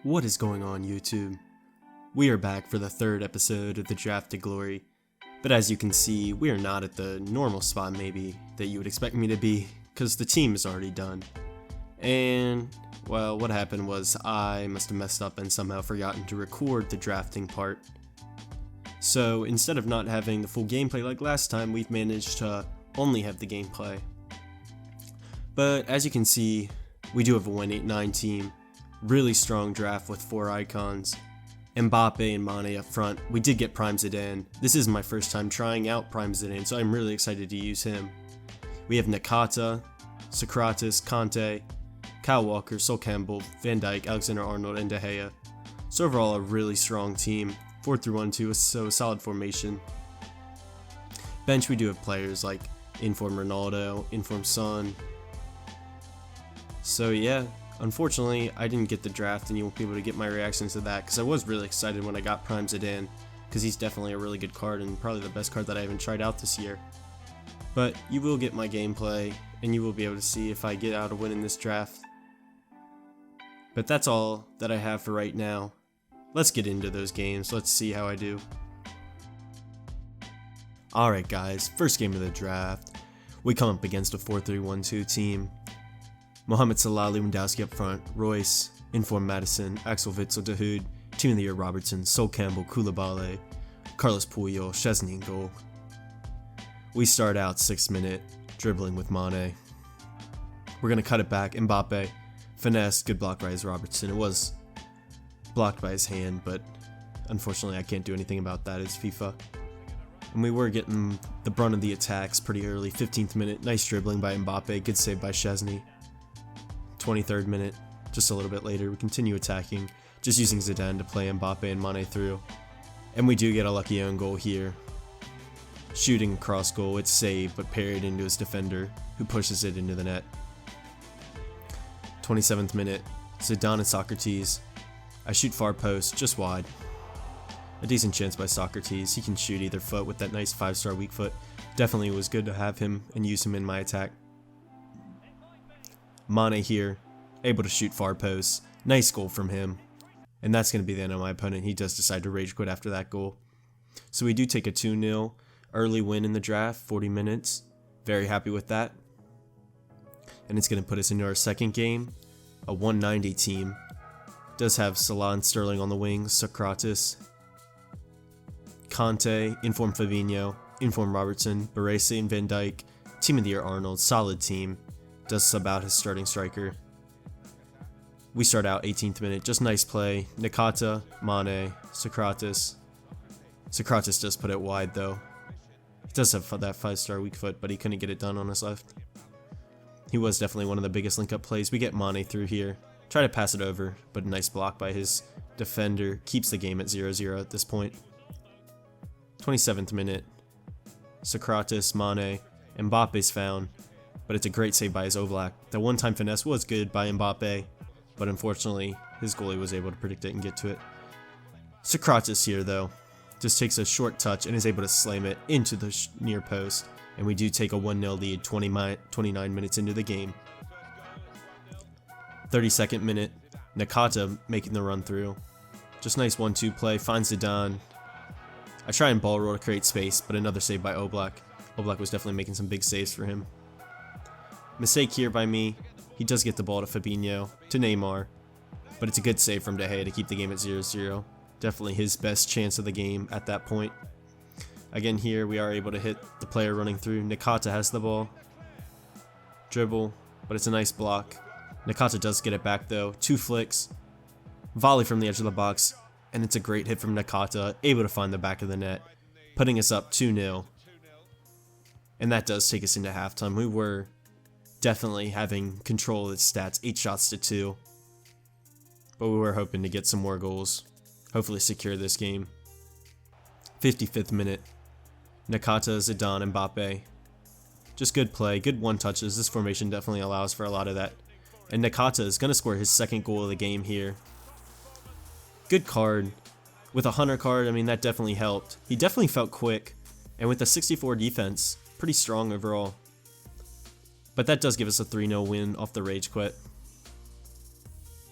What is going on, YouTube? We are back for the third episode of the Draft to Glory, but as you can see, we are not at the normal spot maybe that you would expect me to be, because the team is already done. And, well, what happened was I must have messed up and somehow forgotten to record the drafting part. So instead of not having the full gameplay like last time, we've managed to only have the gameplay. But as you can see, we do have a 1-8-9 team. Really strong draft with 4 icons. Mbappe and Mane up front. We did get Prime Zidane. This is my first time trying out Prime Zidane, so I'm really excited to use him. We have Nakata, Socrates, Conte, Kyle Walker, Sol Campbell, Van Dijk, Alexander-Arnold, and De Gea. So overall a really strong team. 4-3-1-2, so a solid formation. Bench, we do have players like Inform Ronaldo, Inform Son. So yeah. Unfortunately, I didn't get the draft and you won't be able to get my reactions to that because I was really excited when I got Prime Zidane because he's definitely a really good card and probably the best card that I haven't tried out this year. But you will get my gameplay and you will be able to see if I get out a win in this draft. But that's all that I have for right now. Let's get into those games. Let's see how I do. Alright guys, first game of the draft. We come up against a 4-3-1-2 team. Mohamed Salah, Lewandowski up front, Royce, Inform Madison, Axel Witsel, Dahoud, Team of the Year Robertson, Sol Campbell, Koulibaly, Carlos Puyol, Szczesny in goal. We start out 6th minute, dribbling with Mane. We're going to cut it back, Mbappe, finesse, good block by his Robertson. It was blocked by his hand, but unfortunately I can't do anything about that, it's FIFA. And we were getting the brunt of the attacks pretty early, 15th minute, nice dribbling by Mbappe, good save by Szczesny. 23rd minute, just a little bit later, we continue attacking, just using Zidane to play Mbappe and Mane through. And we do get a lucky own goal here. Shooting across goal, it's saved, but parried into his defender, who pushes it into the net. 27th minute, Zidane and Socrates. I shoot far post, just wide. A decent chance by Socrates, he can shoot either foot with that nice 5-star weak foot. Definitely was good to have him and use him in my attack. Mane here, able to shoot far post. Nice goal from him. And that's going to be the end of my opponent. He does decide to rage quit after that goal. So we do take a 2-0 early win in the draft, 40 minutes. Very happy with that. And it's going to put us into our second game. A 190 team. Does have Salah and Sterling on the wings, Socrates, Conte, Inform Fabinho, Inform Robertson, Baresi and Van Dijk, Team of the Year Arnold, solid team. Does sub out his starting striker. We start out 18th minute, just nice play. Nakata, Mane, Socrates. Socrates does put it wide though. He does have that 5-star weak foot, but he couldn't get it done on his left. He was definitely one of the biggest link-up plays. We get Mane through here. Try to pass it over, but a nice block by his defender. Keeps the game at 0-0 at this point. 27th minute. Socrates, Mane, Mbappe's found. But it's a great save by his Oblak. The one-time finesse was good by Mbappe, but unfortunately, his goalie was able to predict it and get to it. Socrates here, though, just takes a short touch and is able to slam it into the near post, and we do take a 1-0 lead 29 minutes into the game. 32nd minute, Nakata making the run through. Just nice 1-2 play, finds Zidane. I try and ball roll to create space, but another save by Oblak. Oblak was definitely making some big saves for him. Mistake here by me. He does get the ball to Fabinho, to Neymar, but it's a good save from De Gea to keep the game at 0-0. Definitely his best chance of the game at that point. Again here, we are able to hit the player running through. Nakata has the ball. Dribble, but it's a nice block. Nakata does get it back though. 2 flicks. Volley from the edge of the box, and it's a great hit from Nakata, able to find the back of the net, putting us up 2-0. And that does take us into halftime. We were definitely having control of the stats, 8 shots to 2. But we were hoping to get some more goals. Hopefully secure this game. 55th minute. Nakata, Zidane, Mbappe. Just good play, good one-touches. This formation definitely allows for a lot of that. And Nakata is going to score his second goal of the game here. Good card. With a Hunter card, I mean, that definitely helped. He definitely felt quick. And with the 64 defense, pretty strong overall. But that does give us a 3-0 win off the rage quit.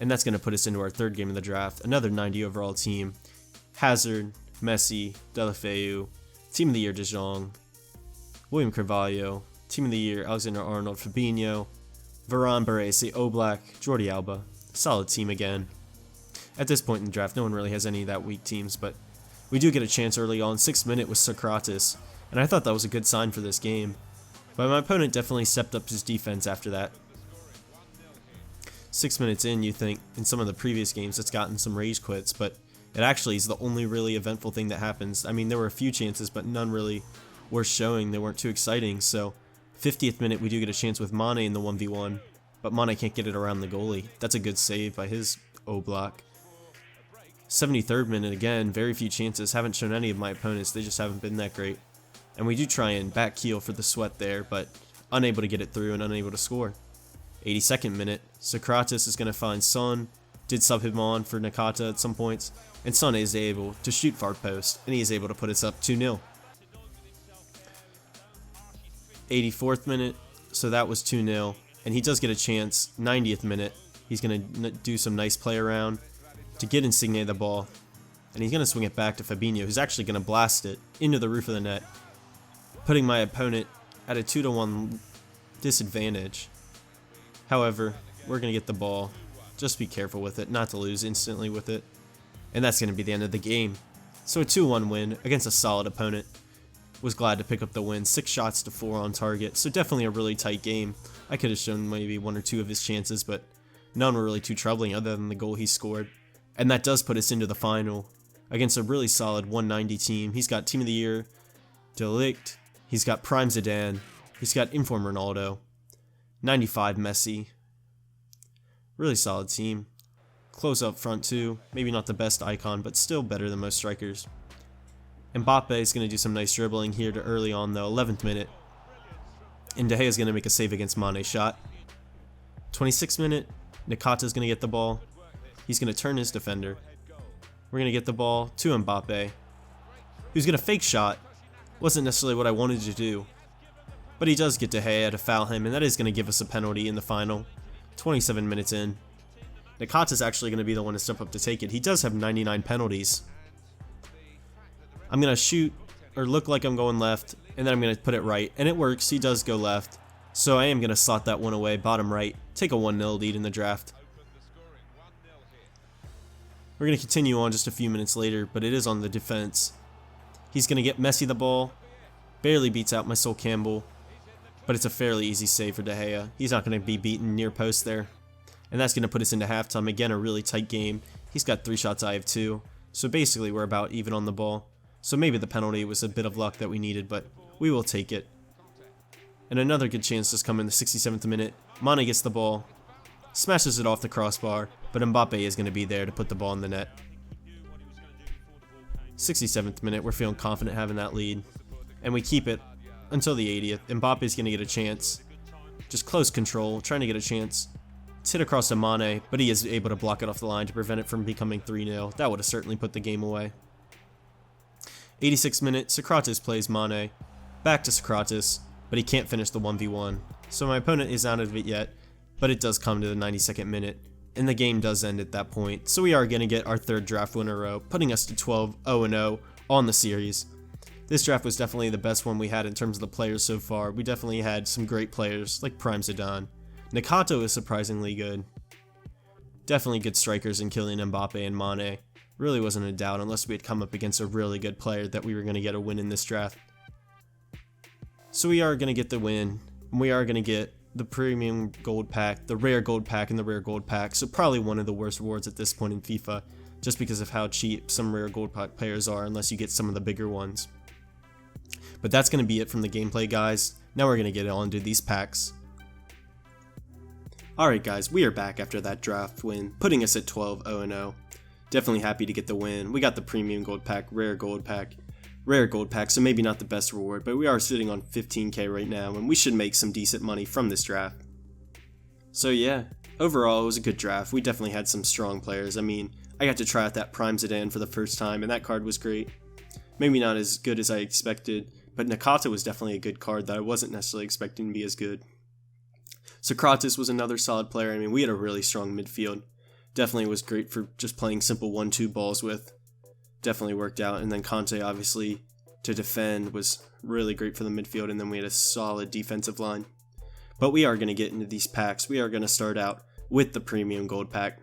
And that's going to put us into our third game of the draft. Another 90 overall team. Hazard, Messi, Deulofeu, Team of the Year De Jong, William Carvalho, Team of the Year Alexander-Arnold, Fabinho, Varane, Baresi, Oblak, Jordi Alba. Solid team again. At this point in the draft, no one really has any of that weak teams, but we do get a chance early on. 6th minute with Socrates, and I thought that was a good sign for this game. But my opponent definitely stepped up his defense after that. 6 minutes in, you think, in some of the previous games it's gotten some rage quits, but it actually is the only really eventful thing that happens. I mean, there were a few chances, but none really worth showing. They weren't too exciting. So 50th minute, we do get a chance with Mane in the 1v1, but Mane can't get it around the goalie. That's a good save by his Oblak. 73rd minute, again, very few chances. Haven't shown any of my opponents. They just haven't been that great. And we do try and back keel for the sweat there, but unable to get it through and unable to score. 82nd minute, Socrates is going to find Son. Did sub him on for Nakata at some points, and Son is able to shoot far post, and he is able to put us up 2-0. 84th minute, so that was 2-0, and he does get a chance. 90th minute, he's going to do some nice play around to get Insigne the ball, and he's going to swing it back to Fabinho, who's actually going to blast it into the roof of the net, putting my opponent at a 2-1 disadvantage. However, we're going to get the ball. Just be careful with it, not to lose instantly with it. And that's going to be the end of the game. So a 2-1 win against a solid opponent. Was glad to pick up the win. 6 shots to 4 on target. So definitely a really tight game. I could have shown maybe 1 or 2 of his chances, but none were really too troubling other than the goal he scored. And that does put us into the final against a really solid 190 team. He's got Team of the Year De Ligt. He's got Prime Zidane. He's got Inform Ronaldo. 95 Messi. Really solid team. Close up front too. Maybe not the best icon, but still better than most strikers. Mbappe is going to do some nice dribbling here to early on though. 11th minute. And De Gea is going to make a save against Mane's shot. 26th minute. Nakata is going to get the ball. He's going to turn his defender. We're going to get the ball to Mbappe, who's going to fake shot. Wasn't necessarily what I wanted to do. But he does get De Gea to foul him, and that is going to give us a penalty in the final. 27 minutes in. Nakata's actually going to be the one to step up to take it. He does have 99 penalties. I'm going to shoot, or look like I'm going left, and then I'm going to put it right. And it works. He does go left. So I am going to slot that one away, bottom right. Take a 1-0 lead in the draft. We're going to continue on just a few minutes later, but it is on the defense. He's going to get Messi the ball. Barely beats out my Sol Campbell. But it's a fairly easy save for De Gea. He's not going to be beaten near post there. And that's going to put us into halftime. Again, a really tight game. He's got 3 shots, I have 2. So basically, we're about even on the ball. So maybe the penalty was a bit of luck that we needed, but we will take it. And another good chance does come in the 67th minute. Mane gets the ball. Smashes it off the crossbar. But Mbappe is going to be there to put the ball in the net. 67th minute. We're feeling confident having that lead. And we keep it until the 80th. Mbappe's going to get a chance. Just close control, trying to get a chance. It's hit across to Mane, but he is able to block it off the line to prevent it from becoming 3-0. That would have certainly put the game away. 86th minute, Socrates plays Mane. Back to Socrates, but he can't finish the 1v1. So my opponent is out of it yet, but it does come to the 92nd minute, and the game does end at that point. So we are going to get our 3rd draft win in a row, putting us to 12-0-0 on the series. This draft was definitely the best one we had in terms of the players so far. We definitely had some great players, like Prime Zidane. Nakata is surprisingly good. Definitely good strikers in Kylian Mbappe and Mane. Really wasn't a doubt unless we had come up against a really good player that we were going to get a win in this draft. So we are going to get the win, and we are going to get the premium gold pack, the rare gold pack, and the rare gold pack. So probably one of the worst rewards at this point in FIFA, just because of how cheap some rare gold pack players are unless you get some of the bigger ones. But that's going to be it from the gameplay, guys. Now we're going to get on to these packs. Alright guys, we are back after that draft win, putting us at 12-0-0. Definitely happy to get the win. We got the premium gold pack, rare gold pack, so maybe not the best reward, but we are sitting on 15k right now, and we should make some decent money from this draft. So yeah, overall it was a good draft. We definitely had some strong players. I mean, I got to try out that Prime Zidane for the first time, and that card was great. Maybe not as good as I expected, but Nakata was definitely a good card that I wasn't necessarily expecting to be as good. Socrates was another solid player. I mean, we had a really strong midfield. Definitely was great for just playing simple 1-2 balls with. Definitely worked out. And then Conte, obviously, to defend was really great for the midfield. And then we had a solid defensive line. But we are going to get into these packs. We are going to start out with the premium gold pack.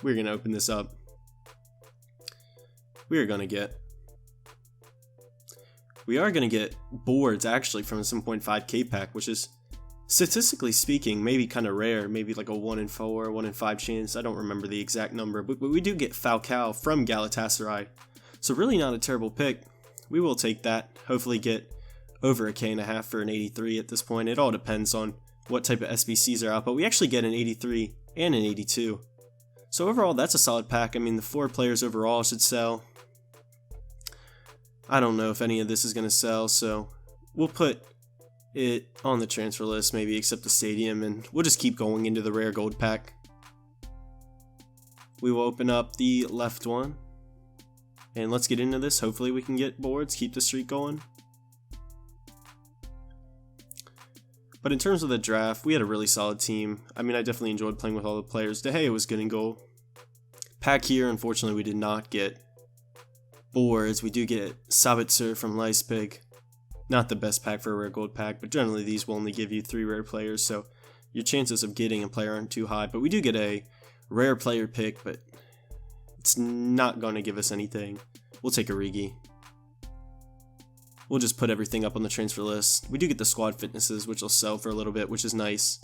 We're going to open this up. We are going to get boards actually from a 7.5k pack, which is statistically speaking maybe kind of rare, maybe like a 1 in 4, 1 in 5 chance. I don't remember the exact number, but we do get Falcao from Galatasaray. So really not a terrible pick. We will take that. Hopefully get over a K&a for an 83 at this point. It all depends on what type of SBCs are out, but we actually get an 83 and an 82. So overall, that's a solid pack. I mean, the 4 players overall should sell. I don't know if any of this is going to sell, so we'll put it on the transfer list, maybe except the stadium, and we'll just keep going into the rare gold pack. We will open up the left one, and let's get into this. Hopefully we can get boards, keep the streak going. But in terms of the draft, we had a really solid team. I mean, I definitely enjoyed playing with all the players. De Gea was good in goal. Pack here, unfortunately, we did not get boards. We do get Sabitzer from Leipzig. Not the best pack for a rare gold pack, but generally these will only give you 3 rare players, so your chances of getting a player aren't too high. But we do get a rare player pick, but it's not going to give us anything. We'll take Origi. We'll just put everything up on the transfer list. We do get the squad fitnesses, which will sell for a little bit, which is nice.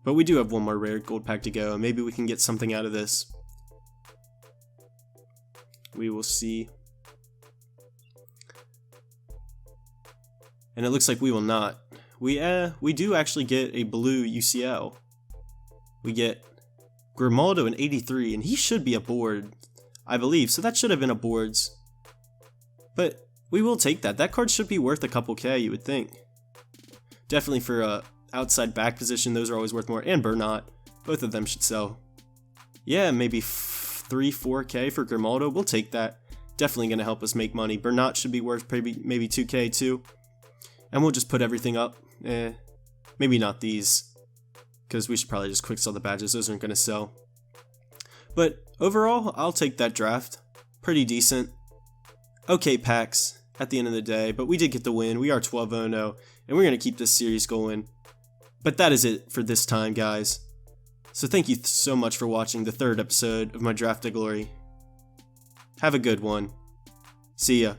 But we do have one more rare gold pack to go. Maybe we can get something out of this. We will see. And it looks like we will not. We do actually get a blue UCL. We get Grimaldo in 83, and he should be a board, I believe. So that should have been a boards. But we will take that. That card should be worth a couple K, you would think. Definitely for a outside back position, those are always worth more. And Bernat, both of them should sell. Yeah, maybe 3-4K for Grimaldo. We'll take that. Definitely going to help us make money. Bernat should be worth maybe 2K too. And we'll just put everything up. Maybe not these, because we should probably just quick sell the badges. Those aren't going to sell. But overall, I'll take that draft. Pretty decent. Okay packs at the end of the day, but we did get the win. We are 12-0, and we're going to keep this series going. But that is it for this time, guys. So thank you so much for watching the 3rd episode of my Draft to Glory. Have a good one. See ya.